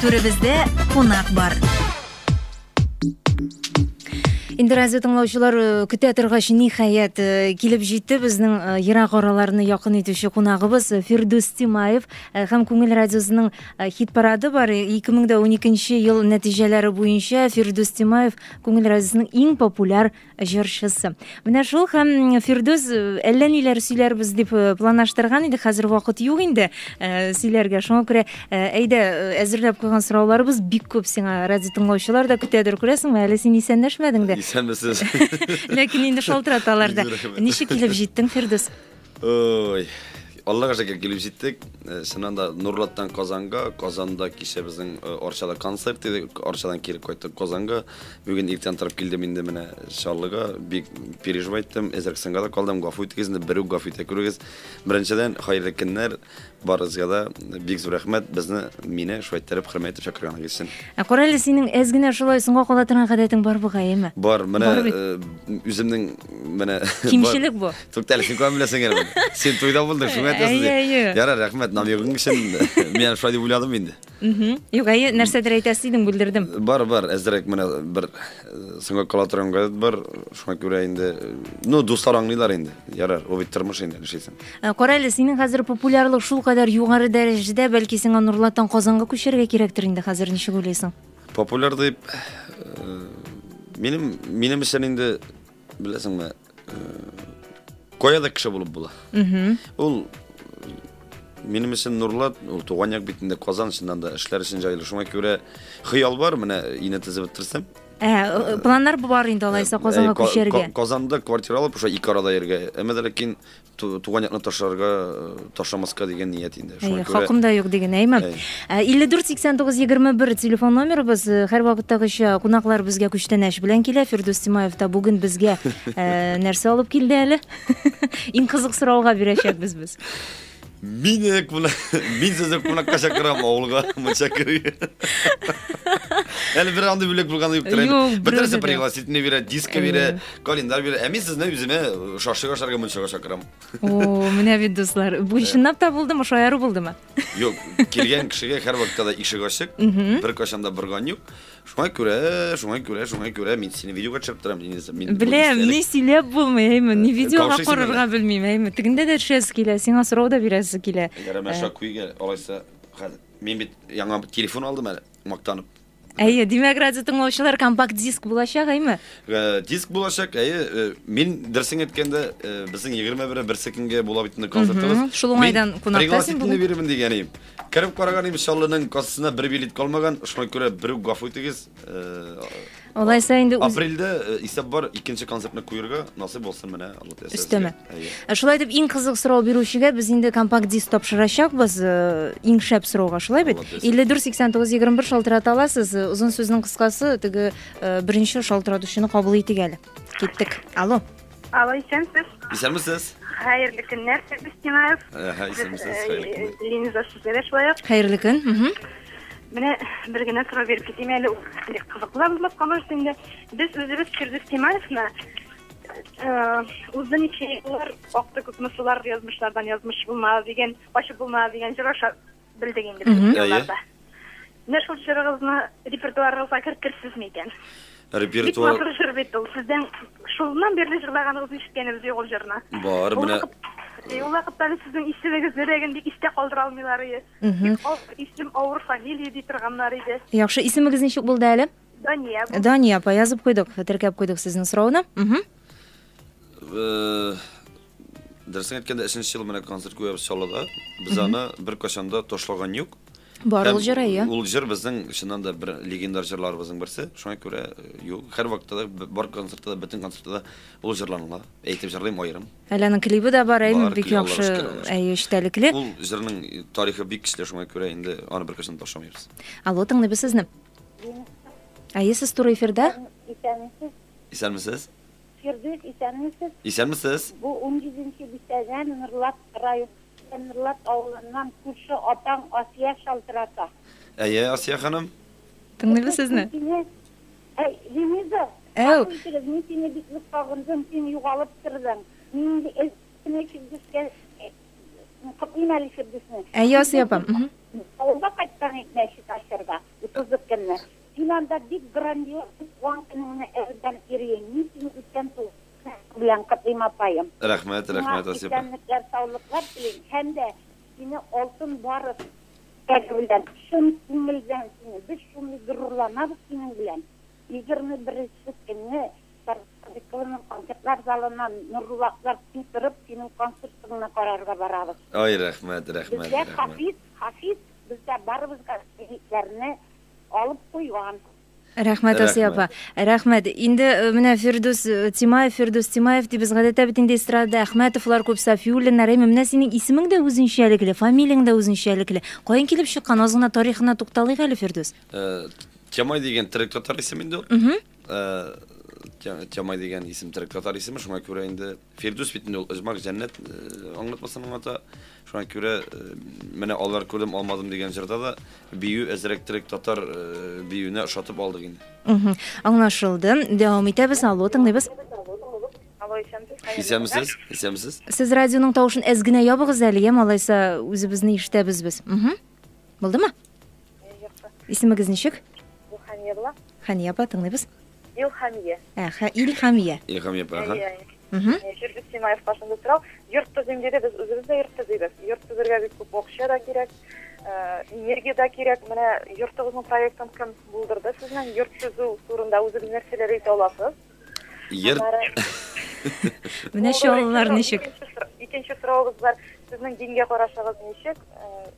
Төребезде қонақ бар. Енді разы тыңлаушылар күтә торгач ниһаят килеп җитте безнең ерак араларны якын итүче кунагыбыз Фирдус Тимаев һәм Күңел радиосының хит парады бар. 2012 ел нәтиҗәләре буенча Фирдус Тимаев Күңел радиосының иң популяр җырчысы. Менә шул һәм Фирдус әллә ниләр сөйләрбез дип планлаштырган иде. Хәзер вакыт юк инде сөйләргә. Шуңа күрә әйдә әзерләп куйган сорауларыбыз бик күп сиңа радио тыңлаучылар да көтәдер күрәсеңме? Әле син исәнләшмәдең дә. Исәнмесез. Ләкин инде шалтыраталар да. Ничек килеп җиттең, Фирдус? Ой, Аллага шөкер килеп җиттек. Шуннан да Нурлаттан Казанга, Казанда кичә безнең Арчада концерт иде. Арчадан килеп кайттык Казанга. Бүген иртән торып килдем инде менә Шаллыга. Бик переживайттым. Эзерксенга да калдым. Гафу итегез, берүк гафу итә күрегез. Беренчедән хайрлы көннәр барыгызга да бик зур рәхмәт. Безне мине шулайтып хөрмәт итеп чакырганыгыз өчен. Корале синең әзгенә шулай соңга кала торган гадәтең бар бугайымы? Бар, менә үземнең менә кимчелек бу. Туктале, син кем беләсең инде. Син туйда булдың, шуңа әйтәсез. Яра, рәхмәт. Намигың өчен мен шулай дип уйладым инде. Юк, нәрсәдер әйтәсез идең, белдердем. Бар, әзрәк менә бер соңга кала торган гадәт бар. Шуңа күрә инде, дуслар аңлыйлар инде. Ярар, о бит тормыш инде, нишәсен. Корале синең хәзер популярлык шул кадәр югары дәрәҗәдә, бәлки сиңа Нурлаттан Казанга күчәргә кирәктер инде хәзер, ничек уйлыйсың? Популяр дип минем өчен инде беләсеңме, кояда кеше булып була. Ул минем өчен Нурлат, ул туган як бит инде Казан өчен да эшләр өчен җайлы. Шуңа күрә хыял бар, менә ине тезеп бетерсәм. Планнар бар инде алайса Казанга күчәргә. Казанда квартира алып, ошо 2 арада йөргә. Ләкин туган якны ташламаска дигән ният инде. Шуңа күрә хакымда юк дигән әйме. 54-89-21 телефон номерыбыз. Һәр вакыттагыча кунаклар безгә күчтәнәш белән килә. Фирдус Тимаев та бүген безгә нәрсә алып килде әле? Иң кызык сорауга бирәчәкбез без. Мин сезне кунакка чакырам, авылга чакырыйм. Әле бер анда бүлек булган юк торам. Бөтенсе пригласительный бирә, диск бирә, календарь бирә. Мин сезне үземә шашыга шарга мунчага чакырам. О, менә бит дуслар. Бу чынлап та булдымы, шаяру булдымы? Юк, килгән кешегә һәр вакытта да ишек ачык. Бер кашанда барган юк. Шуңа күрә мин сине видеога төшереп торам. Беләм, ни сөйләп булмыймы? Ни видеога карарга белмим, әйме. Тегендә дә төшәсе килә, сиңа сорау да бирәсе килә. Ярама шакуйга, алайса, мин бит яңа телефон алдым әле, мактанып. Әйе, димәк радио тыңлаучылар компакт диск булачак, әйме? Диск булачак, әйе. Мин дөресен әйткәндә, безнең 21 секундга була бит инде концертыбыз. Шул уңайдан кунактасың бүген. Пригласительный бирәмен дигәнем. Кирип караган иншалланың кассасына бер билет калмаган, шуңа күрә бер гафу итегез. Алайса инде апрельдә исәп бар, икенче концертны куярга насыйп булсын менә, Алла тәсәс. Өстәмә. Шулай дип иң кызык сорау бирүчегә без инде компакт диск тапшырачакбыз. Иң шәп сорауга шулай бит. 54-89-21 шалтырата аласыз. Узын сүзнең кыскасы теге беренче шалтыратучыны кабул итик әле. Киттек. Алло. Алло, исәнсез? Исәнмесез? Хәерле көннәр, Фирдус Тимаев. Исәнмесез, хәерле көннәр. Линиза сезгә дә шулай. Хәерле көн. Менә бер генә сорау биреп китим әле. Кызыклы булып калыш инде. Без үзебез Фирдус Тимаевны uzun yıllar aktık kutmasılar yazmışlardan yazmış bulma degen, başı bulma degen jıraşa bildik indi yıllarda. Ne şol jırağızını repertuarınıza kirsiz miyken? Repertuar... Bitmasır jır bitti. Sizden şolundan beri jırlağınızı işitkenimiz yok ol jırına. Var, mine... O vaqtda sizin isminiz nereye iste qaldıra almılar idi. İsim ağır familiya deyip turganlar idi. Yaxşı, isminiz nechuk bo'ldi әле? Daniya. Daniya, apa yazib qo'ydik, tirkab qo'ydik sizning so'rovni. Dersen aytganda 3-yil mana konsert qo'yamiz Shallada. Biz ana bir qachonda tashlagan yo'q. Bor ul jir, ya. Ul jir bizning shundan da bir legendar jirlarimizning birisi. Shunga ko'ra yo'q, har vaqtda bor konsertda, butun konsertda ul jirlarni aytib jirlayman ayrim. Alaning klibi da bor, bek yaxshi, ishtalikli. Ul jirning tarixi bek ishlar, shunga ko'ra endi uni bir qachon tashlamaymiz. Allo, tinglaysiz sizni? Ayi, siz tur efirda? Isanmisiz? Firdus, isanmisiz? Isanmisiz? Bu 17-ci bitədən Nurlat rayon, Nurlat oğlundan kurşu atan Asiya Şaltırata. Ayə, Asiya xanım? Tinglaysiz sizni? Liniza. Əv. Mən seni bitlib bağırdım, seni yoğalıb tırdım. Mən Firdus'a qıtlayım əli Firdus'unu. Ayə, Asiya yapam. Olda kaçtan ekmeşi taşırda. 30 günü. Finalda bir grandiyoz puan gününü evden iriyeni. Niçin üstten bilen katlayma payım. Rahmet Asiye. İstenlikler, sağlıklar dileyin. Hem de yine olsun varız. Gerçekten şun sinirden seni. Biz şunu gururlanarız senin bilen. 21 günü sarıklarının konsertler zalından Nurulaklar bitirip senin konsertine kararga barabız. Ay rahmet. Bizde hafif bizde barımızga dediklerini alıp koyuyan. Rahmat Asiye apa. Rahmat. Endi mana Firdus Timayev deb biz гадәттә бит инде эстрадада Әхмәтовлар күп, Сафиуллиннар, менә синең исемең дә үзенчәлекле, фамилияң да үзенчәлекле. Каян килеп чыккан? Азгына тарихына тукталыйк әле, Фирдус. Темай деген тирек татар исеме инде ул. Темай деген исем тирек татар исеме, шуңа күрә инде Фирдус бит инде ул Ижмак Җәннәт аңлатмасам ата. Шуңа күрә менә алар күрдем алмадым дигән җырда да бию әзрәк тирек татар биюне ошатып алдык инде. Аңлашылды. Дәвам итәбез, алло, тыңлыйбыз. Алло, исәнмесез? Исәмсез? Сез радионың тавышын әзгенә ябыгыз әле, алайса үзебезне ишетәбез без. Булдымы? Исемегез ничек? Илхамия була. Хания апа, тыңлыйбыз. Илхамия. Илхамия. Илхамия апа. Фирдус Тимаев башында торау. Йорт төзүмдә без үзебездә йорт төзибез. Йорт төзергә бик күп акча да кирәк, энергия да кирәк. Менә йортыгызның проектын кем булдырды? Сезнең йорт төзү турында үзегез нәрсәләр әйтә аласыз? Менә шулар ничек? Икенче соравыгыз бар. Сезнең дингә карашыгыз ничек?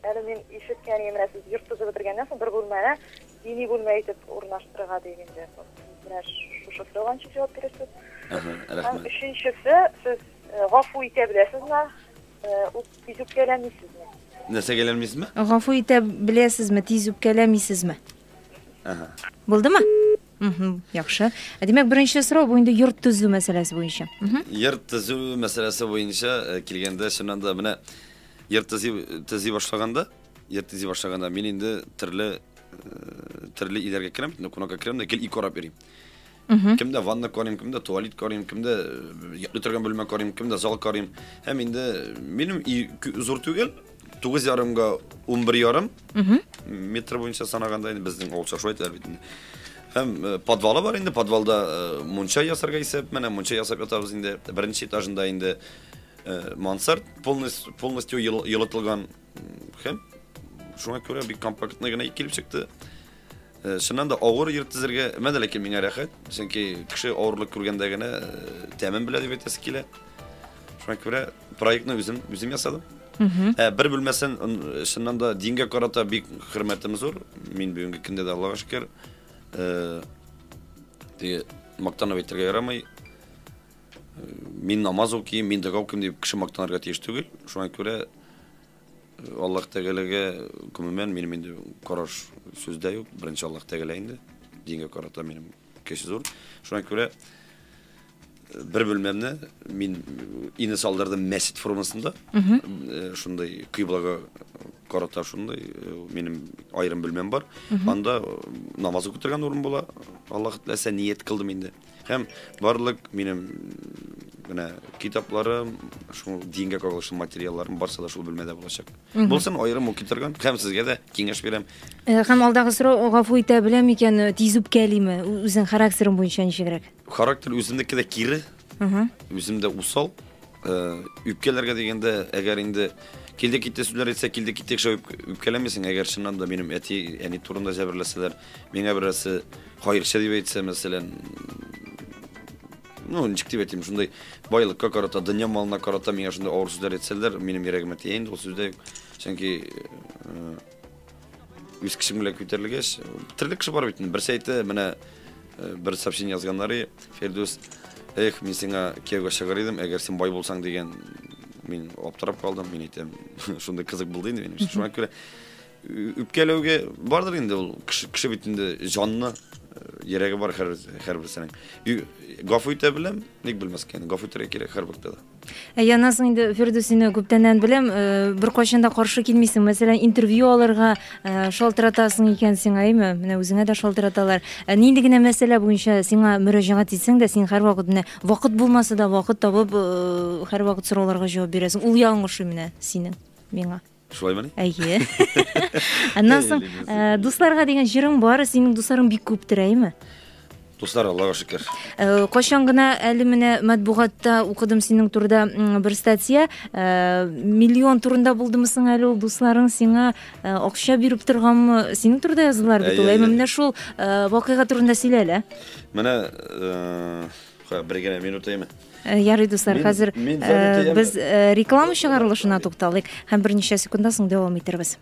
Әле мин ишеткәнем, менә сез йорт төзеп бетергәннән соң бер бүлмәне дини бүлмә итеп урнаштырырга дигәндә. Менә шушы сорауга ничек җавап бирәсез? Рәхмәт. Өченчесе, сез гафу итә беләсезме? Тиз үпкәләмисезме? Нәрсә гәләмисезме? Гафу итә беләсезме, тиз үпкәләмисезме? Булдымы? Яхшы. Демәк, беренче сорау бу инде йорт төзү мәсьәләсе буенча. Йорт төзү мәсьәләсе буенча килгәндә, шуннан да менә йорт төзи башлаганда мин инде төрле иләргә керәм, кунакка керәм дә ике карап йөрим. Кемдә ванна карыйм, кемдә туалет карыйм, кемдә ятлы торган бүлмә карыйм, кемдә зал карыйм. Һәм инде минем зур түгел, 9,5 га 11,5 метр буенча санаганда инде безнең авылча шулай әйтәләр бит инде. Һәм подвалы бар инде, подвалда мунча ясарга исәп, менә мунча ясап ятабыз инде. Беренче этажында инде мансард полностью йылытылган. Һәм шуңа күрә бик компактный гына килеп чыкты. Шуннан да авыр йорт төзергә менә ләкин миңа рәхәт, чөнки кеше авырлык күргәндә генә тәмам белә дип әйтәсе килә. Шуңа күрә проектны үзем ясадым. Бер бүлмәсен шуннан да дингә карата бик хөрмәтем зур. Мин бүгенге көндә дә Аллага шөкер. Мактанып әйтергә ярамый. Мин намаз укыйм, мин дога укыйм дип кеше мактанырга тиеш түгел. Шуңа күрә Аллаһ Тәгаләгә күмән минем инде караш сүздә юк. Беренче Аллаһ Тәгалә инде дингә карата минем көче зур. Шуңа күрә бер бүлмәмне мин ине салдырдым мәсҗид формасында. Шундай кыйблага карата шундай минем айрым бүлмәм бар. Анда намаз укытырган урын була. Аллаһ теләсә ният кылдым инде. Һәм барлык минем менә китапларым, шул дингә кагылышлы материалларым барса да шул бүлмәдә булачак. Булсын айрым укытырган, һәм сезгә дә киңәш бирәм. Һәм алдагы сорау, гафу итә беләм икән, тиз үпкәлиме? Үзең характерың буенча ничегрәк? Характер үземнеке дә кире. Үземдә усал. Үпкәләргә дигәндә, әгәр инде килде китте сүзләр әйтсә, килде китте шәү үпкәләмәсең, әгәр шуннан да минем әни турында җәберләсәләр, миңа берәрсе хайырчы дип әйтсә, мәсәлән, ничек дип әйтим, шундай байлыкка карата, дөнья малына карата миңа шундай авыр сүзләр әйтсәләр, минем йөрәгемә тия инде ул сүздә. Чөнки үз кешем белән күтәрелгәч, төрле кеше бар бит. Берсе әйтте, менә бер сообщение язганнары, Фирдус, мин сиңа кияүгә чыгар идем, әгәр син бай булсаң дигән. Мин аптырап калдым, мин әйтәм, шундай кызык булды инде минем. Шуңа күрә үпкәләүгә бардыр инде ул кеше бит инде җанны йөрәге бар һәрберсенең. Гафу итә беләм, ник белмәскә, гафу итәргә кирәк һәрбердә. Янасың инде Фирдусины күптәннән беләм, бер кайчан да каршы килмисең. Мәсәлән, интервью алырга шалтыратасың икән сиңа, әйме? Менә үзеңә дә шалтыраталар. Нинди генә мәсьәлә буенча сиңа мөрәҗәгать итсәң дә, син һәрвакыт менә вакыт булмаса да вакыт табып һәрвакыт сорауларга җавап бирәсең. Ул яңгышы менә синең миңа. Шулаймы? Әйе. Аннан соң дусларга деген жырың бар, синең дусларың бик күптер, әйме? Дуслар, Аллага шөкер. Качан гына әле менә матбугатта укыдым синең турында бер статья. Миллион турында булдымы соң әле ул дусларың сиңа акча биреп торганмы? Синең турында язылар бит ул. Менә шул вакыйга турында сөйләле. Менә бер генә минут әйме? Ярый дуслар, хәзер без реклама чыгарылышына тукталыйк һәм берничә секунддан соң дәвам итербез.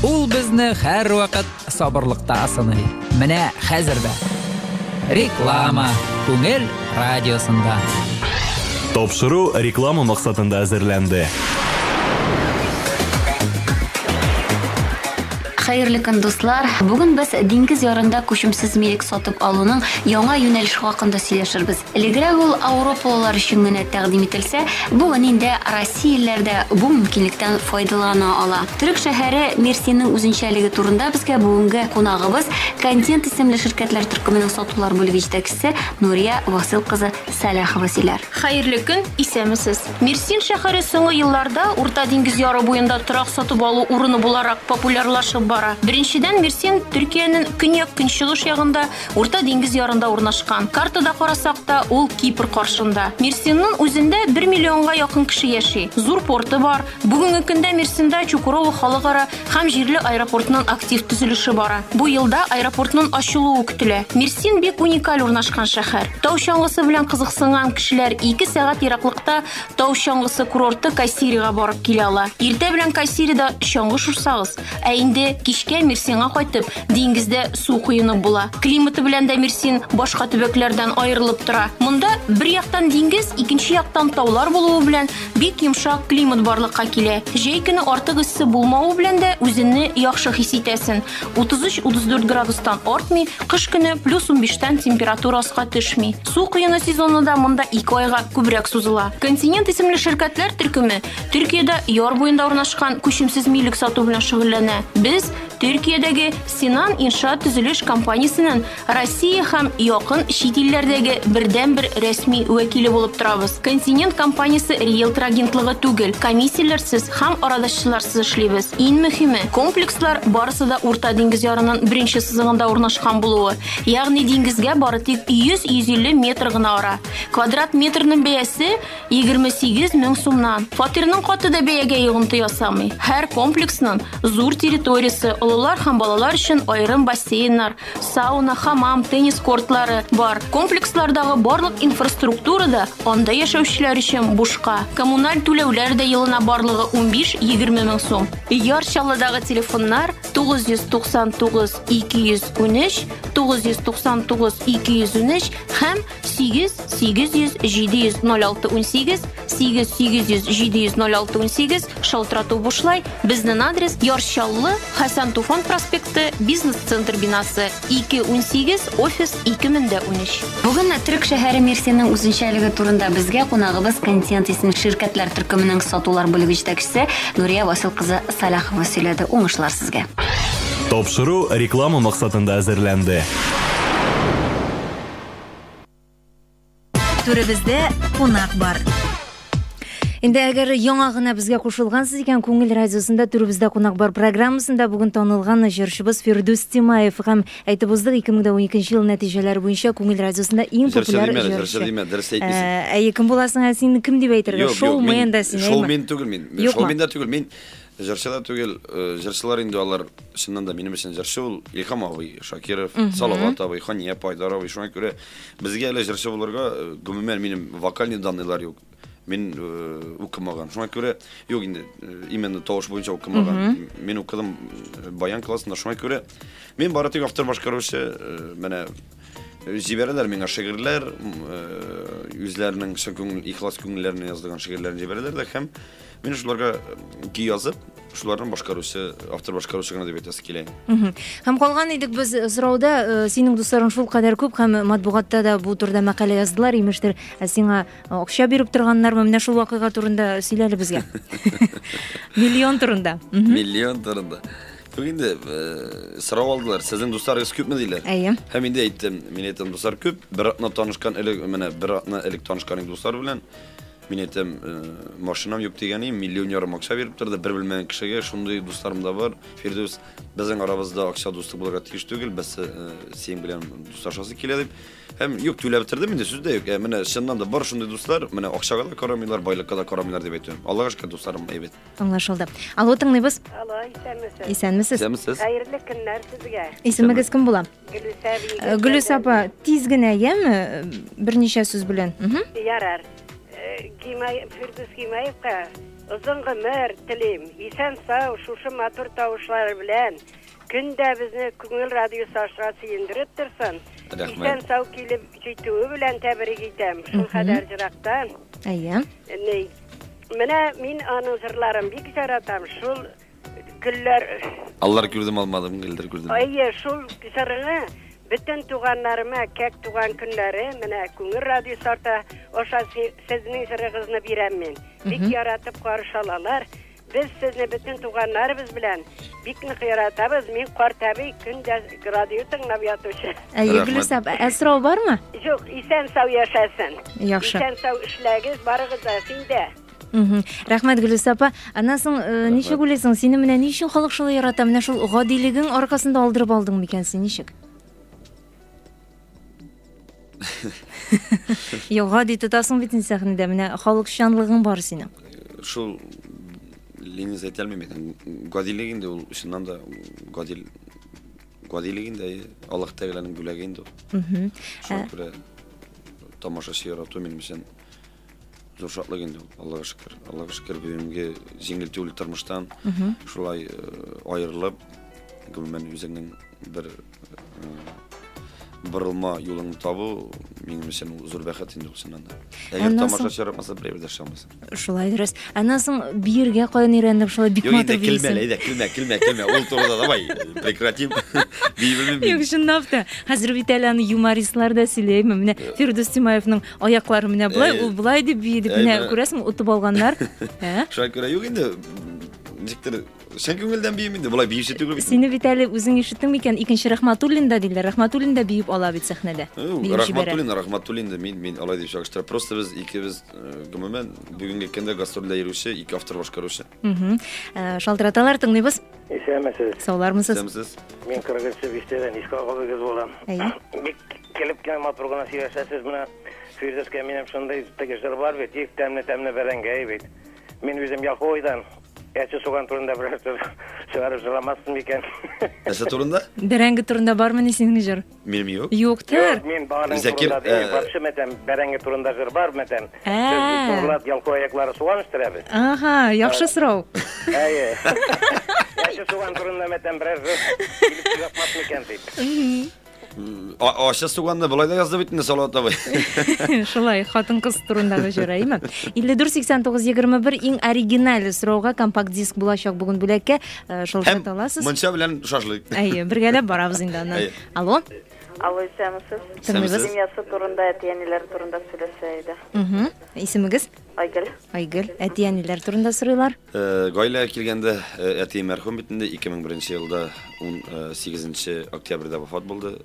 Ул безне һәр вакыт сабырлыкта сыный. Менә хәзер дә. Реклама Күңел радиосында. Тапшыру реклама максатында әзерләнде. Хәерле көн дуслар. Бүген без диңгез ярында күчемсез милек сатып алуның яңа юнәлеше хакында сөйләшербез. Элегрәк ул Европалылар өчен генә тәкъдим ителсә, бүген инде Россиялеләр дә бу мөмкинлектән файдалана ала. Төрек шәһәре Мерсинның үзенчәлеге турында безгә бүгенге кунагыбыз Контент исемле ширкәтләр төркеменең сатулар бүлеге җитәкчесе Нурия Васил кызы Сәләхова сөйләр. Хәерле көн, исәмсез. Мерсин шәһәре соңгы елларда Урта диңгез яры буенда торак сатып алу урыны буларак популярлашып бара. Беренчедән Мерсин Төркиянең көньяк-көнчыгыш ягында Урта диңгез ярында урнашкан. Картада карасак та ул Кипр каршында. Мерсинның үзендә 1 миллионга якын кеше яши. Зур порты бар. Бүгенге көндә Мерсиндә Чукурова халыкара һәм җирле аэропортның актив төзелеше бара. Бу елда аэропортның ачылуы көтелә. Мерсин бик уникаль урнашкан шәһәр. Тау чаңгысы белән кызыксынган кешеләр 2 сәгать ераклыкта Тау чаңгысы курорты Кайсерига барып килә ала. Иртә белән Кайсерида чаңгы шурсагыз, ә инде кичкә Мерсинга кайтып, диңгездә су куенып була. Климаты белән дә Мерсин башка төбәкләрдән аерылып тора. Монда бер яктан диңгез, икенче яктан таулар булуы белән бик йомшак климат барлыкка килә. Җәй көне артык иссе булмавы белән дә үзенне яхшы хис итәсен. 33-34 градустан артмый, кыш көне +15тән температура аска төшми. Су куены сезонында монда 2 айга күбрәк сузыла. Континент исемле ширкәтләр төркеме Төркиядә яр буенда урнашкан күчемсез милек сату белән шөгыльләнә. Без Төркиядәге Синан иншаат төзелеш компаниясенең Россия һәм якын чит илләрдәге бердән-бер рәсми вәкиле булып торабыз. Континент компаниясе риэлтор агентлыгы түгел, комиссияләрсез һәм арадашчыларсыз эшлибез. Иң мөһиме, комплекслар барысы да Урта диңгез ярының беренче сызыгында урнашкан булуы. Ягъни диңгезгә бары тик 100-150 метр гына ара. Квадрат метрның бәясе 28 мең сумнан. Фатирның каты да бәягә йогынты ясамый. Һәр комплексның зур территориясе, олылар һәм балалар өчен аерым бассейннар, сауна, хамам, теннис кортлары бар. Комплекслардагы барлык инфраструктура да анда яшәүчеләр өчен бушка. Коммуналь түләүләр дә елына барлыгы 15-20 мең сум. Яр Чаллыдагы телефоннар 999 213, 999 213 һәм 8800 706 18, 8800 706 шалтырату бушлай. Безнең адрес Яр Чаллы, Хәсән Туфан проспекты, бизнес-центр бинасы 218, офис 2013. Бүген Төрек шәһәре Мерсинның үзенчәлеге турында безгә кунагыбыз Контент исемле ширкәтләр төркеменең сатулар бүлеге җитәкчесе Нурия Васил кызы Сәләхова сөйләде. Уңышлар сезгә. Тапшыру реклама максатында әзерләнде. Түребездә кунак бар. Инде әгәр яңа гына безгә кушылгансыз икән, Күңел радиосында Түребездә кунак бар программасында бүген танылган җырчыбыз Фирдус Тимаев һәм әйтеп уздык 2012 ел нәтиҗәләре буенча Күңел радиосында иң популяр җырчы. Кем буласың, син кем дип әйтергә? Шоумен да син. Шоумен түгел мин. Шоумен да түгел мин. Җырчылар түгел, җырчылар инде алар чыннан да минем өчен җырчы ул Илһам абый, Шакиров, Салават абый, Хания Пайдаров, шуңа күрә безгә әле җырчы булырга гомумән минем вокальный данныйлар юк. Мин укымаган. Шуңа күрә юк инде именно тавыш буенча укымаган. Мин укыдым баян классында, шуңа күрә мин бары тик автор башкаручы, менә җибәрәләр миңа шигырьләр, үзләренең шәкүң ихлас күңелләренә язылган шигырьләрне җибәрәләр дә һәм мин шуларга ки язып, шуларның башкаручы, автор башкаручы гына дип әйтәсе килә. Һәм калган идек без сорауда, синең дусларың шул кадәр күп һәм матбугатта да бу турыда мәкалә яздылар, имештер, сиңа акча биреп торганнармы? Менә шул вакыйга турында сөйләле безгә. Миллион турында. Миллион турында. Инде сорап алдылар, сезнең дусларыгыз күпме диләр? Һәм инде әйттем, мин әйттем, дуслар күп, бер атна танышкан элек, менә бер атна элек танышкан дуслар белән Мен айтам, машинам юк дегенім, миллион ярым ақша беріп тұрды, бір білмеген кішіге, шундай достарым да бар. Фирдус, біздің арабызда ақша достық боларға тегіш түгел, біз сен білем достаршасы келе деп. Hem yok tüyle bitirdim mi de süzde yok. Mene şundan da bar şunday dostlar, mene akşaga da karamıyorlar, baylıkka da karamıyorlar деп айтыyorum. Allah'a şükür dostlarım evet. Аңлашылды. Алло, тыңлайбыз. Алло, исәнмесез? Исәнмесез? Исәнмесез? Хәерле көннәр сезгә. Исемегез кем була? Гөлүсә. Гөлүс апа, тиз генә яме? Берничә сүз белән. Ярар. Фирдус Гимаевка озын гомер телим. Исән сау, шушы матур тавышлар белән көндә безне күңел радиосы аша сөендереп торсын. Исән сау килеп җитүе белән тәбрик итәм. Шул кадәр җирактан. Әйе. Менә мин аның җырларын бик яратам. Шул гөлләр Аллар күрдем алмадым, гөлдер күрдем. Әйе, шул җырны bütün туганнарыма кәк туган көннәре менә күңел радиосы арта аша сезнең җырыгызны бирәм мин. Бик яратып каршы алалар. Biz sizni bütün tuğanlarımız bilen bik nik yaratабыз. Мен картабый күндә радио тыңлап ятучы. Әйе, Гөлүс апа, сорау бармы? Юк, исән сау яшасын. Яхшы. Исән сау эшләгез, барыгыз да синдә. Рәхмәт, Гөлүс апа. Анасын ничек уйлыйсың? Сине менә ни өчен халык шулай ярата? Менә шул гадилегең аркасында алдырып алдың микән син ничек? Юк, гади тотасың бит сәхнәдә. Менә халыкчанлыгың бар синең. Шул Лениз айталмаймын. Гадилегінде ол шыннан да гадилегінде Аллах Тәгаланың бүләгінде. Шуңа күрә тамашачы ярату минем өчен зур шатлык инде. Аллага шөкер. Аллага шөкер бүгенге җиңелтүле тормыштан шулай аерылып, гомумән үзеңнең бер борылма юлын табу минем өчен зур бәхет инде шуннан да. Әгәр тамашачы яратмаса берәү дә шамасын. Шулай дөрес. Анасын биергә каян өйрәнеп шулай бик матур бийсең. Килмә. Ул турыда давай прекратим. Бибелмен. Юк, шундап та. Хәзер бит әле аны юмористлар да сөйләйме? Менә Фирдус Тимаевның аяклары менә булай, ул булай дип бийди. Менә күрәсең, утып алганнар. Шуңа күрә юк инде. Ничектер Шән күңелдән бием инде, булай биюче түгел бит. Сине бит әле үзең ишеттең микән? Икенче Рахматуллин да диләр. Рахматуллин да биеп ала бит сәхнәдә. Рахматуллин да мин алай дип чагыштыра. Просто без икебез гомумән бүгенге көндә гастрольдә йөрүче, ике автор башкаручы. Шалтыраталар тыңлыйбыз. Исәнмесез? Саулармысыз? Исәнмесез? Мен кыргызча биштәдән Иска Габыгыз булам. Бик килеп килгән матур гына сөйләшәсез менә Фирдуска минем шундый тегежер бар бит, ик тәмле бәрәңге бит. Мин үзем Яхойдан Яшы суган турында берәр чыгарып җырламасын микән? Яшы турында? Бәрәңге турында бармы синең җыр? Минем юк. Юктыр. Мин баганың турында дигән бакчы мәтәм, бәрәңге турында җыр бар мәтәм. Турлат ялко аяклары суган үстерәбез. Ага, яхшы сорау. Әйе. Яшы суган турында мәтәм берәр җыр җырлап микән дип. Аша суганда булай да язды бит инде Салават абый. Шулай, хатын-кыз турындагы җыр, әйме? 54-89-21 иң оригиналь сорауга компакт диск булачак бүген бүләккә шалтырата аласыз. Монча белән шашлык. Әйе, бергәләп барабыз инде аннан. Алло. Алло, исәнмесез? Тыңлыйбыз. Семьясы турында, әти-әниләр турында сөйләсә иде. Исемегез? Айгөл. Айгөл. Әти-әниләр турында сорыйлар. Гаилә килгәндә әти мәрхүм бит инде 2001 елда 18 октябрьдә вафат булды.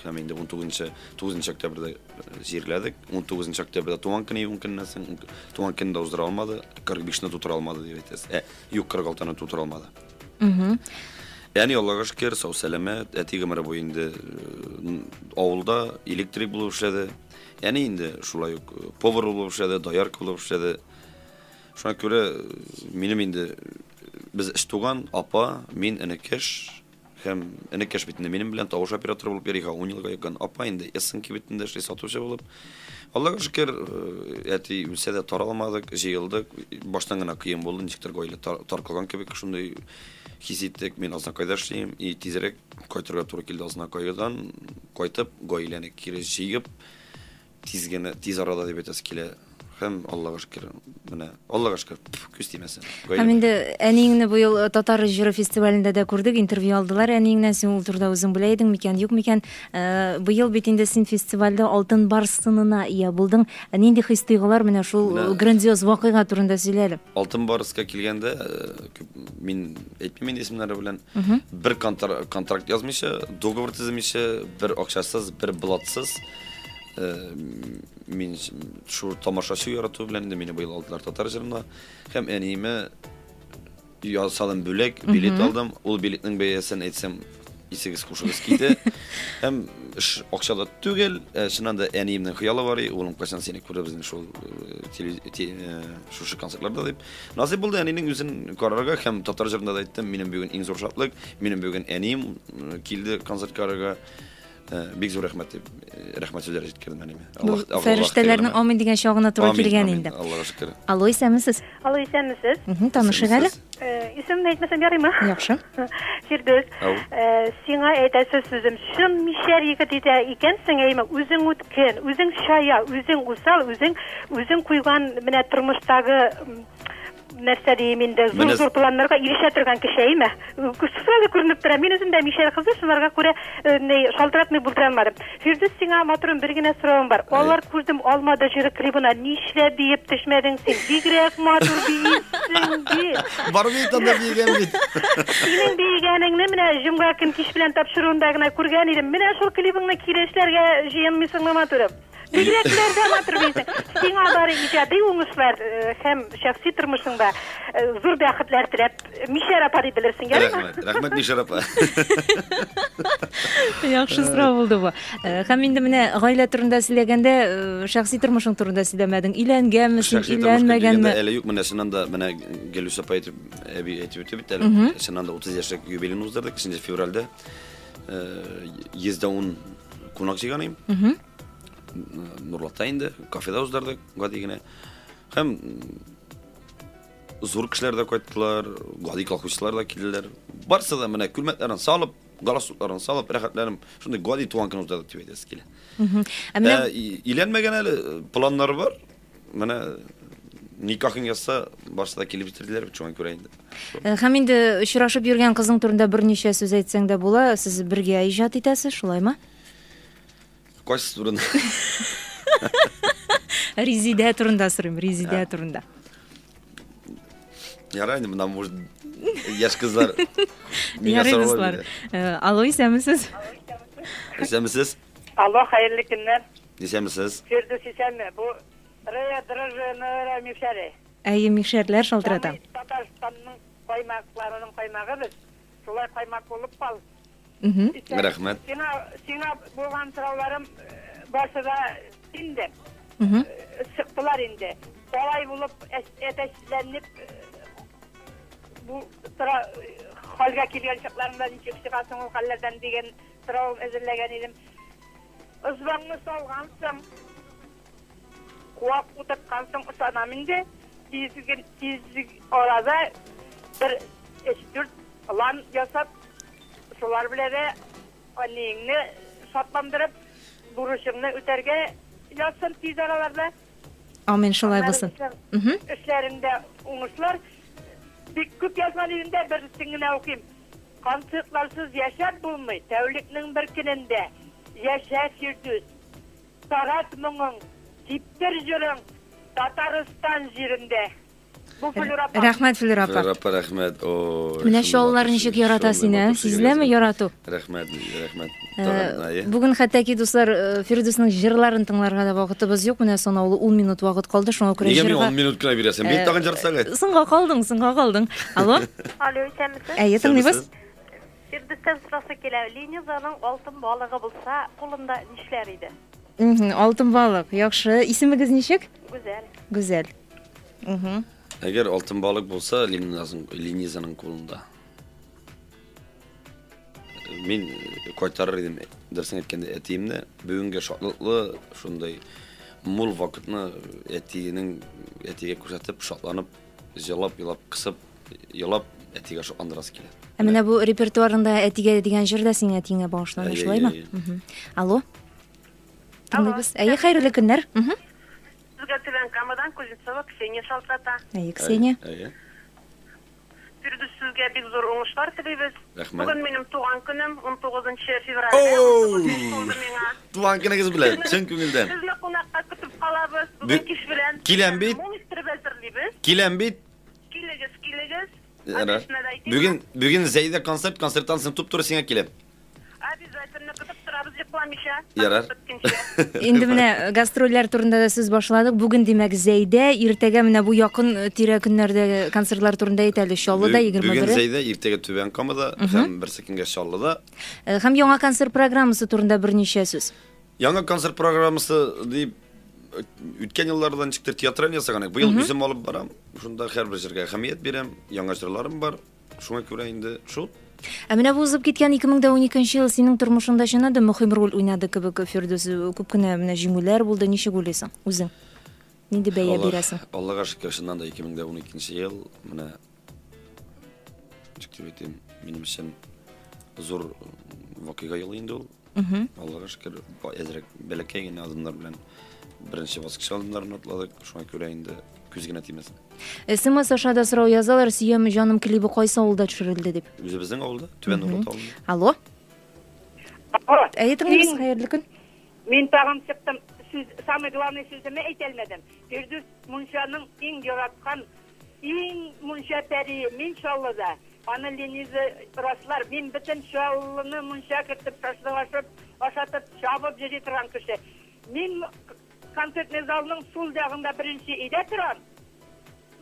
Һәм инде 9 октябрьдә җирләдек. 19 октябрьдә туган көне үткәннәсен, туган көнне уздыра алмады, 45-не тутыра алмады дип әйтәс. Юк, 46-ны тутыра алмады. Яни Аллага шөкер, сау сәламәт, әти гомере буе инде авылда электрик булып эшләде. Яни инде шулай ук повар булып эшләде, доярка булып эшләде. Шуңа күрә минем инде без эш туган апа, мин энекеш һәм энекеш битендә минем белән тавыш операторы булып йөри, 10 елга якын апа инде эсенки битендә эшли сатучы булып. Аллага шөкер, әти үлсә дә таралмадык, җыелдык. Баштан гына кыен булды, ничектер гаилә таркалган кебек шундый хис иттек. Мин Азнакайда эшлим, и тизрәк кайтырга туры килде. Азнакайдан кайтып, гаиләне кире җыеп, тиз арада дип әйтәс килә. Һәм Аллага шөкер, менә Аллага шөкер, күз тимәсен. Һәм инде әниеңне бу ел Татар җыры фестивалендә дә күрдек, интервью алдылар. Әниеңнән син ул турда үзең белә идең микән, юк микән? Бу ел бит инде син фестивальдә алтын бар сынына ия булдың. Нинди хис-тойгылар менә шул грандиоз вакыйга турында сөйләле? Алтын барыска килгәндә мин әйтмим исемнәре белән бер контракт язмыйча, договор төземичә, бер акчасыз, бер блатсыз Min şu tamaşaçı yaratı bilen de meni bıyıl aldılar Tatar jırında. Hem enime yasalım bölek bilet aldım. Ol biletning beyesen etsem isegis kuşugis kiydi. Hem akşada tügel, şundan da enimden hıyalı var. Oğlum kaçan seni kurabızın şu konsertlerde deyip. Nasip buldu eninin üzün kararga hem Tatar jırında da ettim. Benim bugün en zor şartlık. Benim bugün enim kildi konsert kararga. Bek zor rahmat sözler etkildim anime. Bu feriştelerning amin degan şog'una to'g'ri kelgan endi. Allohga shukr. Allo, esanmisiz? Allo, esanmisiz? Tanishib hali? Isimni aytmasam yaraymi? Yaxshi. Firdus, senga aytasiz so'zim, shun mishar yigit ekansan, ayma, o'zing o'tgan, o'zing shoya, o'zing usal, o'zing qo'ygan mana turmushdagi narsa deyiminde zor planlarga erişe turgan kişiyim. Kusuraga ko'rinib turadi. Men o'zimda mishar qizi, shularga ko'ra shaltiratmay buldirolmadim. Firdus, senga motorim birgina so'rovim bor. Onlar ko'rdim olmada jiri klibina nishlab deyib tishmading sen. Bigrak motor deysiz. Barmi tanda degan bit. Sening deganingni mana jumga kun kish bilan topshiruvdagina ko'rgan edim. Mana shu klibingni kirishlarga jiyinmisingmi motorim? Bigraklarda motor deysiz. Senga bari ijodiy o'ngishlar ham shaxsiy turmushingda zo'r baxtlar tilab mishar apari bilirsin, yaraymi? Rahmat mishar apa. Yaxshi so'rov bo'ldi bu. Ham endi mana oila turida sizlaganda shaxsiy turmushing turida sizlamading. Uylanganmisiz, uylanmaganmi? Hali yo'q, mana shundan da mana Gelusa aytib o'tdi. Shundan da 30 yoshlik yubileyni uzdirdik 2 fevralda. Yezda un ko'noq chiganim. Nurlatda indi, kafeda uzdirdik, gadigina. Ham zo'r kishilar da qo'ydilar, gadi kalkuvchilar da keldilar. Barsa da mana kulmatlarini solib, galasutlarini solib, rahatlarim shunday gadi tuvankini uzdirdik deb aytasiz kelar. Uylanmagan hali planlar bor. Mana nikohing yozsa boshida kelib bitirdilar, cho'ng ko'rayin deb. Ham endi uchrashib yurgan qizing turida bir necha so'z aytsang-da bo'la, siz birga ijod etasiz, shulaymi? Qaysi turida? Rezida turida so'rayman, rezida turida. Yaraydi, bundan может yosh qizlar. Yaraydilar. Allo, esanmisiz? Esanmisiz? Allo, xayrli kunlar. Esanmisiz? Firdus, esanmi? Bu Raya Drajnora mishari. Ay, misharlar shaltiratam. Tataristonning qo'ymaqlarining qo'ymag'i biz. Shulay qo'ymaq bo'lib qol. Rahmat. Senga bo'lgan so'rovlarim boshida indi. Sıktılar indi. Olay bulup eteşlenip bu sıra halga kelgen şıklarından çıkışıqasın o hallerden degen sıravım ezirlegen edim. Uzbanını solgansın, kuvap utatkansın usanaminde tizlik orada bir eşitürt lan yasap sular bile de anneyini şatlandırıp duruşunu öterge yazsın tiz aralarda. Amin, şolay bo'lsin. İşlerinde uğuşlar. Bir küp yazmalıyında bir singine okuyayım. Konsertlarsız yaşar bulmayı. Tevlikinin bir gününde yaşa Firdus. Tarat mıngın, tiptir jürün, Tataristan jirinde. Bu Florapa. Rahmat Florapa. Florapa, rahmat. Mana sho'larni nechuk yoratasizmi? Sizlarmi yoratuv? Rahmat. Bugun hattoki do'stlar Firdusning jirlarini tinglarga da vaqtimiz yo'q. Mana so'navli 10 minut vaqt qoldi. Shunga ko'ra jirga. Nega 10 minut kira berasan? Men tag'in jarsaga. Singa qolding. Allo? Allo, esanmisiz? Tinglaymiz. Firdusdan so'rasa kelar. Liniyaning oltin balig'i bo'lsa, qo'limda nishlar edi. Oltin baliq. Yaxshi. Ismingiz nechuk? Go'zal. Agar oltin baliq bo'lsa, liniyaning qo'lida. Men qaytarar edim darsing aytganda etimni bugunga shodliqli shunday mul vaqtni etiga ko'rsatib shodlanib yig'lab qisib yig'lab etiga shodlantirasi keladi. Mana bu repertuarında etiga degan jirda sen etingga bag'ishlangan shulaymi? Allo? Tinglaymiz. Xayrli kunlar. Sizga telefondan Kuzitsova Kseniya Shaltata. Kseniya. Firdus, sizga bek zo'r o'ngishlar tilaymiz. Rahmat. Bugun mening tug'an kunim 19 fevralda. Tug'an kuningiz bilan chin ko'ngildan. Sizni qonaqqa kutib qolamiz. Bugun kish bilan Kelambit. Kelambit. Keligiz. Bugun Zayda konsertdan sinib turib senga kelib. Обязательно күтіп тұрабыз рекламиша. Ярар. Енді міне гастрольлер турында да сөз башладық. Бүгін демек Зәйдә, иртәгә менә бу якын тирә көннәрдәге концертлар турында әйтәле Чаллыда 21. Бүген Зәйдә, иртәгә Түбән Камада һәм Берсекенгә Чаллыда. Һәм яңа концерт программасы турында берничә сүз. Яңа концерт программасы дип үткән еллардан чиктер театраль ясаган. Быел үзем алып барам. Шунда һәрбер җиргә әһәмият бирәм. Яңа җырларым бар. Шуңа күрә инде шул. Менә бу узып киткән 2012 ел синең тормышында чыннан да мөһим роль уйнады кебек, Фирдус. Күп кенә менә җиңүләр булды. Ничек уйлыйсың үзең? Нинди бәя бирәсең? Аллага шөкер, чыннан да 2012 ел менә чиктер әйтим, минем өчен зур вакыйга ел инде ул. Аллага шөкер, әзрәк бәләкәй генә адымнар белән беренче баскыч адымнарын атладык. Шуңа күрә инде күзгенә тимәсен. СМС ашада сорау язалар, сөям җаным клибы кайсы авылда төшерелде дип. Үзебезнең авылда, Түбән Урлат авылында. Алло. Әйтегез, хәерле көн. Мин тагын чыктым. Сез самый главный сүземне әйтәлмәдем. Фирдус Мунчаның иң яраткан, иң Мунча пәри мин Чаллыда. Аны Лениза раслар. Мин бөтен Чаллыны Мунча кертеп ташлашып, ашатып, чабып җыри торган кеше. Мин концертный залның сул ягында беренче өйдә торам.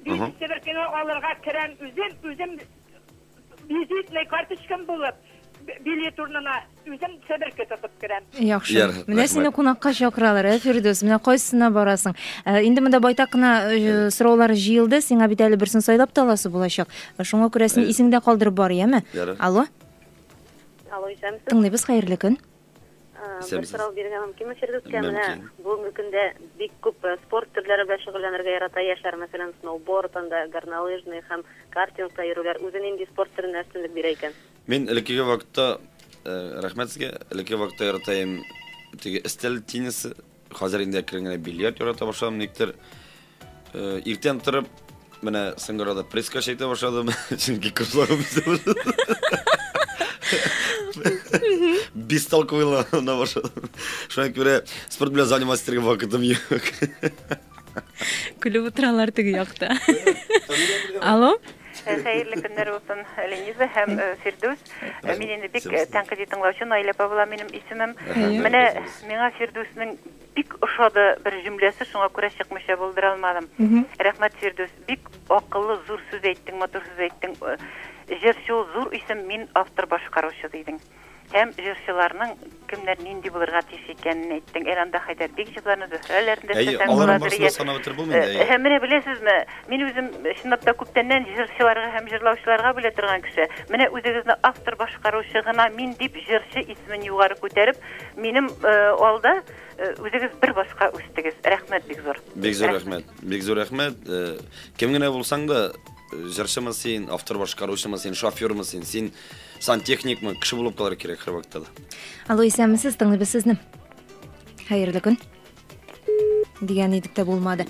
Себеркене алырга керәм үзем визитный карточкам булып, билет урынына үзем себерке тотып керәм. Яхшы. Менә сине кунакка чакыралар, Фирдус. Менә кайсына барасың? Инде монда байтак кына сораулар җыелды. Сиңа бит әле берсен сайлап таласы булачак. Шуңа күрә син исеңдә калдырып бар, яме? Алло. Алло, исәмсез? Тыңлыйбыз, хәерле көн. Бер сорау бирергә мөмкинме Фирдуска? Менә бүгенге көндә бик күп спорт төрләре белән шөгыльләнергә ярата яшьләр, мәсәлән, сноуборд, горнолыжный һәм картингта йөрүләр. Үзе нинди спорт төренә өстенлек бирә икән? Мин элекке вакытта рәхмәт сезгә, элекке вакытта яратайм теге стел теннисы, хәзер инде кергән бильярд ярата башладым, никтер иртән торып менә Сыңгырада преска шәйтә башладым, чөнки курсларым бизде. Бестолковый на ваше. Шуңа күрә спорт белән заниматься итәргә вакытым юк. Көлеп утыралар теге якта. Алло. Хәерле көннәр булсын, Лениза һәм Фирдус. Мин инде бик тәнкыйть тыңлаучы Наилә Павлова минем исемем. Менә миңа Фирдусның бик ошады бер җөмләсе, шуңа күрә чыкмыйча булдыра алмадым. Рәхмәт, Фирдус. Бик акыллы, зур сүз әйттең, матур сүз әйттең. Җырчы зур исем, мин автор башкаручы дидең. Һәм җырчыларның кемнәр нинди булырга тиеш икәнен әйттең. Әланда Хайдарбек җырларны Зөһрәләрендә сәсәң булады. Һәм менә беләсезме, мин үзем чынлап та күптәннән җырчыларга һәм җырлаучыларга белә торган кеше. Менә үзегезне автор башкаручы гына мин дип җырчы исемен югары күтәреп, минем алда үзегез бер башка үстегез. Рәхмәт, бик зур. Бик зур рәхмәт. Бик зур рәхмәт. Кем генә булсаң да, җырчымы син, автор башкаручымы син, шофёрмы син, син сантехникмы, кеше булып калыр кирәк һәр вакытта да. Алло, исәнмесез, тыңлыйбыз сезне. Хәерле көн. Дигән идек тә булмады.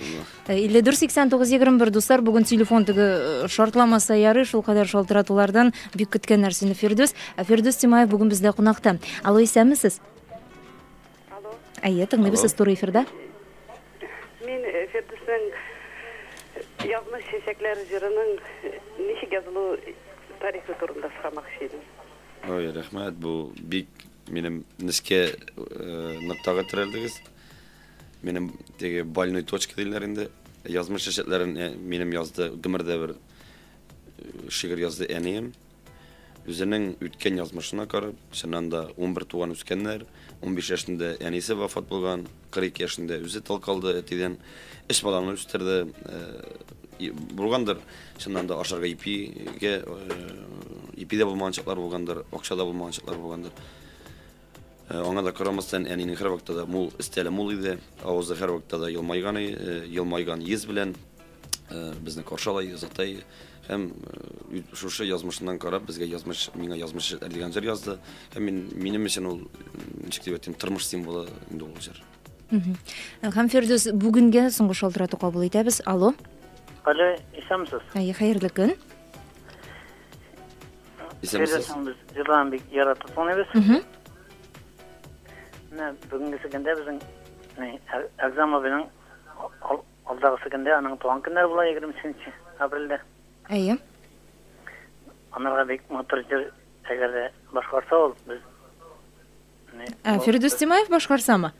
54-89-21 дуслар, бүген телефон теге шартламаса ярый, шул кадәр шалтыратулардан бик көткән нәрсәне Фирдус. Фирдус Тимаев бүген бездә кунакта. Алло, исәнмесез? Алло. Әйе, тыңлыйбыз, сез туры эфирдә. Мин Фирдусның язмыш чәчәкләр җырының ничек язылу тарихы турында сырамакчы идем. Ой, рәхмәт, бу бик минем нескә ноктага терәлдегез. Минем теге больной точка диләр инде. Язмыш чәчәкләрен минем язды, гомердә бер шигырь язды әнием. Үзенең үткән язмышына карап, чыннан да 11 туган үскәннәр, 15 яшендә әнисе вафат булган, 42 яшендә үзе талкалды, әтидән 3 баланы үстерде. Булгандыр, чыннан да ашарга ипигә, ипидә булмаганчыклар булгандыр, акчада булмаганчыклар булгандыр. Аңа да карамастан әнинең һәр вакытта да мул истәле мул иде, авызы һәр вакытта да елмайган йөз белән безне каршылай, озатай. Һәм шушы язмышыннан карап безгә язмыш, миңа язмыш дигән җыр язды. Һәм минем өчен ул ничек дип әйтим, тормыш символы инде ул җыр. Һәм Фирдус, бүгенгә соңгы шалтырату кабул итәбез. Алло. Алло, исәнмесез? Әйе, хәерле көн. Исәнмесез? Без җырларны бик яратып тыңлыйбыз. Менә бүгенге көндә безнең экзамен белән алдагы көндә аның туган көннәре була 23 апрельдә. Әйе. Анарга бик матур җыр әгәр башкарса ул, без Фирдус Тимаев башкарсамы?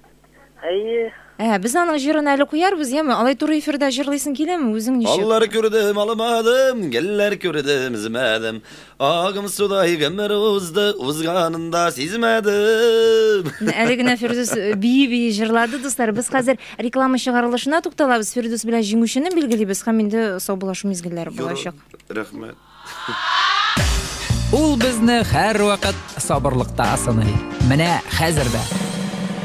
Әйе. Без аның җырын әле куярбыз, яме? Алай туры эфирда җырлыйсың киләме? Үзең ничек? Аллар күрдем, алмадым, гелләр күрдем, измәдем. Агым судай гомер узды, узганында сизмәдем. Әле генә Фирдус бии җырлады, дуслар. Без хәзер реклама чыгарылышына тукталабыз. Фирдус белән җиңүчене билгелибез һәм инде саубулашу мизгелләре булачак. Рәхмәт. Ул безне һәрвакыт сабырлыкта сыный. Менә хәзер дә.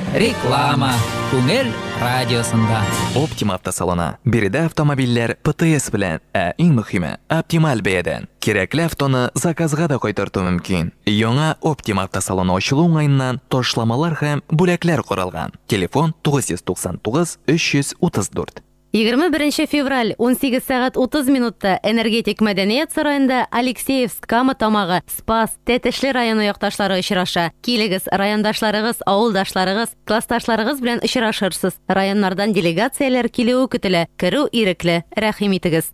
Реклама Күңел радиосында. Optima автосалоны. Биредә автомобильләр ПТС белән, иң мөһиме, оптималь бәядән. Кирәкле автоны заказга да кайтарту мөмкин. Яңа Optima автосалоны ачылу уңаеннан ташламалар һәм бүләкләр каралган. Телефон 999 334. 21 февраль 18 сәгать 30 минутта Энергетик мәдәният сараенда Алексеевск, Кама тамагы, Спас, Тәтешле районы якташлары очраша. Килегез, райондашларыгыз, авылдашларыгыз, классташларыгыз белән очрашырсыз. Районнардан делегацияләр килүе көтелә. Керү ирекле. Рәхим итегез.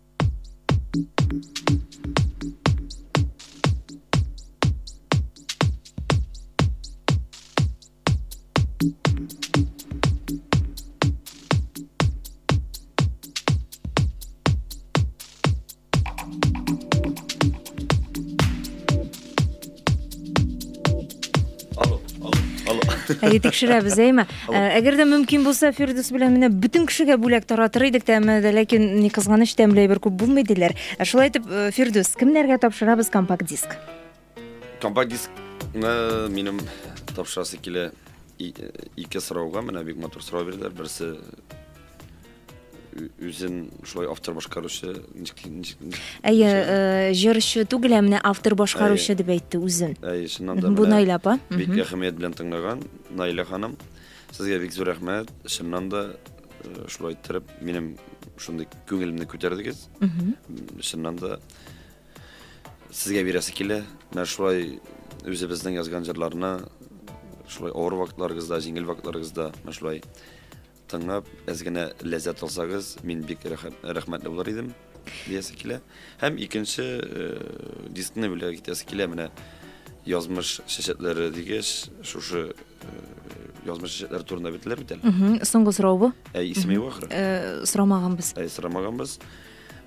Тикшерәбез, әйме? Әгәр дә мөмкин булса, Фирдус белән менә бүтән кешегә бүләк таратыр идек тә, ләкин ни кызганыч тәмле бер күп булмый диләр. Шулай итеп, Фирдус, кемнәргә тапшырабыз компакт диск? Компакт дискны минем тапшырасы килә ике сорауга, менә бик матур сорау бирделәр. Берсе үзен шулай автор башкаручы, җырчы түгел, менә автор башкаручы дип әйтте үзен. Шуннан да бу Найла апа. Бик әһәмият белән тыңлаган Найла ханым. Сезгә бик зур рәхмәт. Шуннан да шулай итеп минем шундый күңелемне күтәрдегез. Шуннан да сезгә бирәсе килә. Менә шулай үзебезнең язган җырларны шулай авыр вакытларыгызда, җиңел вакытларыгызда менә шулай тыңлап, әзгенә ләззәт алсагыз, мин бик рәхмәтле булыр идем, диясе килә. Һәм икенче дискны белә китәсе килә, менә язмыш шәшәтләре дигәч, шушы язмыш шәшәтләр турында бетләр бит әле. Соңгы сорау бу. Исеме юк ахры. Сорамаганбыз. Сорамаганбыз.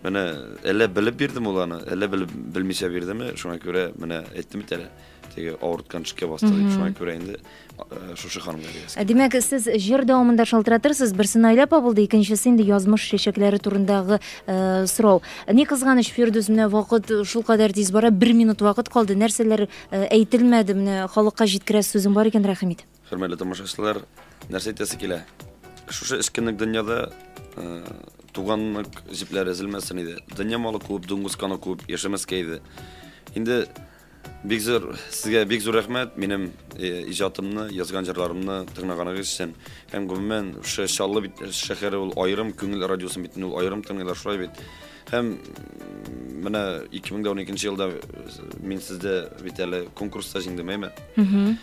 Менә әллә белеп бирдем ул аны, әллә белмичә бирдеме, шуңа күрә менә әйттем бит әле. Теге авырткан төшкә басты, шуңа күрә инде шушы ханымга диясе. Димәк, сез җыр дәвамында шалтыратырсыз, берсен Найла апа булды, икенчесе инде язмыш шешәкләре турындагы сорау. Ни кызганыч, Фирдус, менә вакыт шулкадәр тиз бара, 1 минут вакыт калды. Нәрсәләр әйтелмәде, менә халыкка җиткерәс сүзең бар икән, рәхмәт. Хөрмәтле тамашачылар, нәрсә әйтәсе килә? Шушы эшкенлек дөньяда туганлык җипләре эзелмәсен иде. Дөнья малы күп, дуңгызканы күп, яшәмәскә иде. Инде бик зур, сезгә бик зур рәхмәт, минем иҗатымны, язган җырларымны тыңлаганыгыз өчен. Һәм гомумән шу Чаллы шәһәре ул аерым күңел радиосын бит, ул аерым тыңлыйлар шулай бит. Һәм менә 2012 елда мин сездә бит әле конкурста җиңдем, әйме?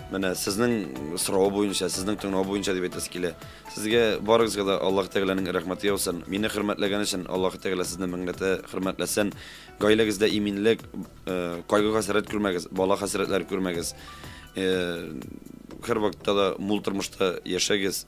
Менә сезнең сорау буенча, сезнең тыңлау буенча дип әйтәсе килә. Сезгә барыгызга да Аллаһ Тәгаләнең рәхмәте яусын. Мине хөрмәтләгән өчен Аллаһ Тәгалә сезне меңләтә хөрмәтләсен. Гаиләгездә иминлек, кайгы хәсрәт күрмәгез, бала хәсрәтләр күрмәгез. Һәр вакытта да мул тормышта яшәгез.